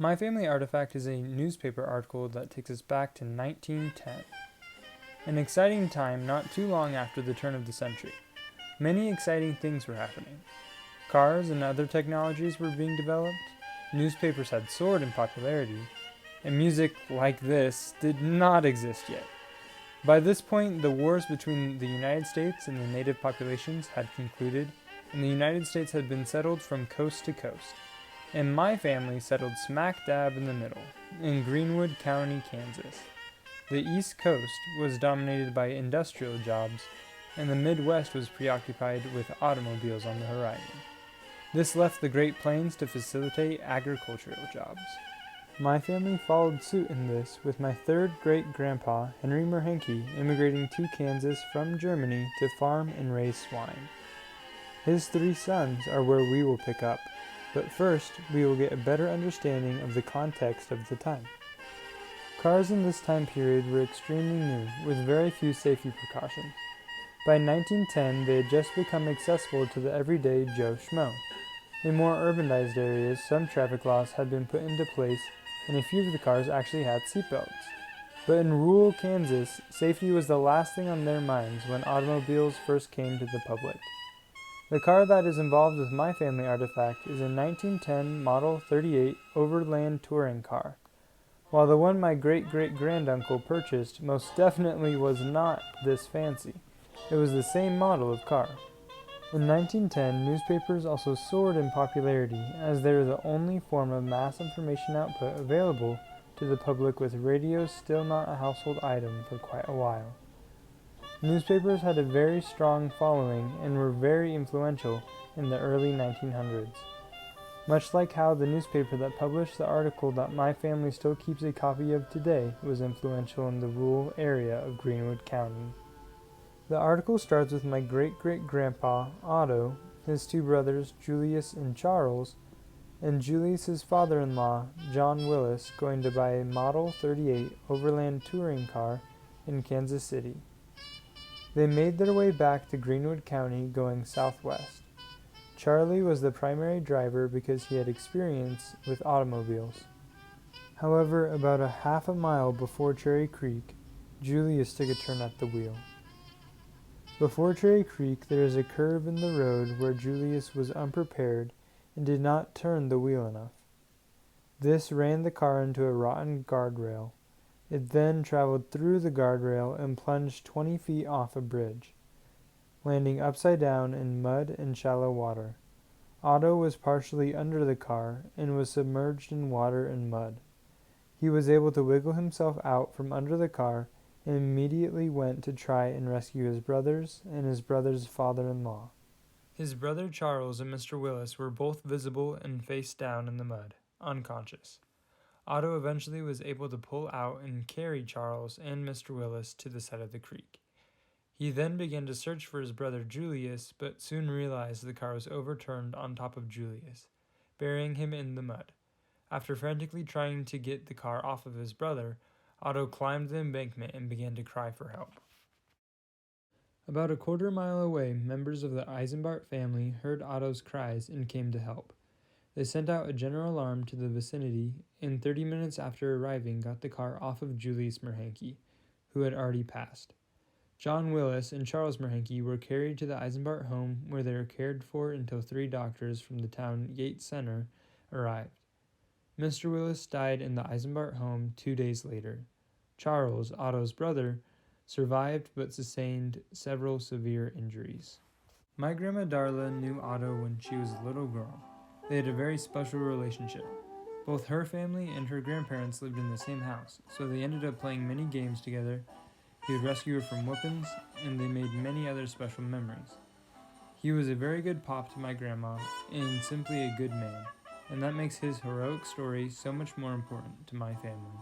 My family artifact is a newspaper article that takes us back to 1910, an exciting time not too long after the turn of the century. Many exciting things were happening. Cars and other technologies were being developed, newspapers had soared in popularity, and music like this did not exist yet. By this point, the wars between the United States and the native populations had concluded, and the United States had been settled from coast to coast. And my family settled smack dab in the middle, in Greenwood County, Kansas. The East Coast was dominated by industrial jobs, and the Midwest was preoccupied with automobiles on the horizon. This left the Great Plains to facilitate agricultural jobs. My family followed suit in this, with my third great-grandpa, Henry Merhenke, immigrating to Kansas from Germany to farm and raise swine. His 3 sons are where we will pick up, but first we will get a better understanding of the context of the time. Cars in this time period were extremely new, with very few safety precautions. By 1910, they had just become accessible to the everyday Joe Schmo. In more urbanized areas, some traffic laws had been put into place, and a few of the cars actually had seatbelts. But in rural Kansas, safety was the last thing on their minds when automobiles first came to the public. The car that is involved with my family artifact is a 1910 Model 38 Overland touring car, while the one my great-great-granduncle purchased most definitely was not this fancy. It was the same model of car. In 1910, newspapers also soared in popularity as they were the only form of mass information output available to the public, with radio still not a household item for quite a while. Newspapers had a very strong following and were very influential in the early 1900s. Much like how the newspaper that published the article that my family still keeps a copy of today was influential in the rural area of Greenwood County. The article starts with my great-great-grandpa, Otto, his 2 brothers, Julius and Charles, and Julius's father-in-law, John Willis, going to buy a Model 38 Overland touring car in Kansas City. They made their way back to Greenwood County going southwest. Charlie was the primary driver because he had experience with automobiles. However, about a half a mile before Cherry Creek, Julius took a turn at the wheel. Before Cherry Creek, there is a curve in the road where Julius was unprepared and did not turn the wheel enough. This ran the car into a rotten guardrail. It then traveled through the guardrail and plunged 20 feet off a bridge, landing upside down in mud and shallow water. Otto was partially under the car and was submerged in water and mud. He was able to wiggle himself out from under the car and immediately went to try and rescue his brothers and his brother's father-in-law. His brother Charles and Mr. Willis were both visible and face down in the mud, unconscious. Otto eventually was able to pull out and carry Charles and Mr. Willis to the side of the creek. He then began to search for his brother Julius, but soon realized the car was overturned on top of Julius, burying him in the mud. After frantically trying to get the car off of his brother, Otto climbed the embankment and began to cry for help. About a quarter mile away, members of the Eisenbart family heard Otto's cries and came to help. They sent out a general alarm to the vicinity, and 30 minutes after arriving got the car off of Julius Merhenke, who had already passed. John Willis and Charles Merhenke were carried to the Eisenbart home, where they were cared for until 3 doctors from the town Yates Center arrived. Mr. Willis died in the Eisenbart home 2 days later. Charles, Otto's brother, survived but sustained several severe injuries. My grandma Darla knew Otto when she was a little girl. They had a very special relationship. Both her family and her grandparents lived in the same house, so they ended up playing many games together. He would rescue her from whippings, and they made many other special memories. He was a very good pop to my grandma, and simply a good man, and that makes his heroic story so much more important to my family.